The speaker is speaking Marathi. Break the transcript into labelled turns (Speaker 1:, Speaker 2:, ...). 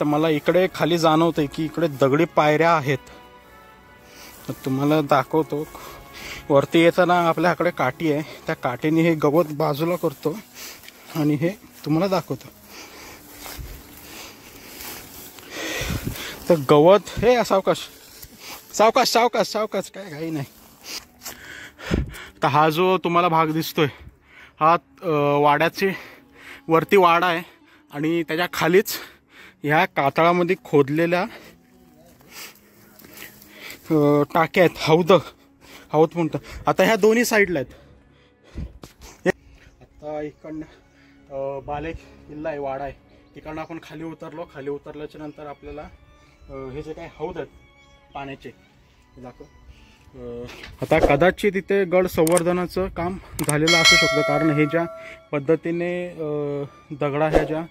Speaker 1: तर मला इकडे खाली जाणवतंय की इकडे दगडी पायऱ्या आहेत. तर तुम्हाला दाखवतो. वरती येताना आपल्याकडे काठी आहे, त्या काठीने हे गवत बाजूला करतो आणि हे तुम्हाला दाखवतो. तर गवत हे सावकाश सावकाश सावकाश सावकाश, काय घाई नाही. तर हा जो तुम्हाला भाग दिसतोय हा वाड्याचे वरती वाडा आहे आणि त्याच्या खालीच ह्या कातळामध्ये खोदलेल्या टाक्या आहेत. हौद म्हणतात. आता ह्या दोन्ही साईडला आहेत. आता इकडनं बाले किल्ला आहे, वाडा आहे. तिकडनं आपण खाली उतरलो. खाली उतरल्याच्या नंतर आपल्याला हे जे काही हौद आहेत पाण्याचे दाखव. आता कदाचित तिथे गड संवर्धनाचं काम झालेलं असू शकतं, कारण हे ज्या पद्धतीने दगडा ह्या ज्या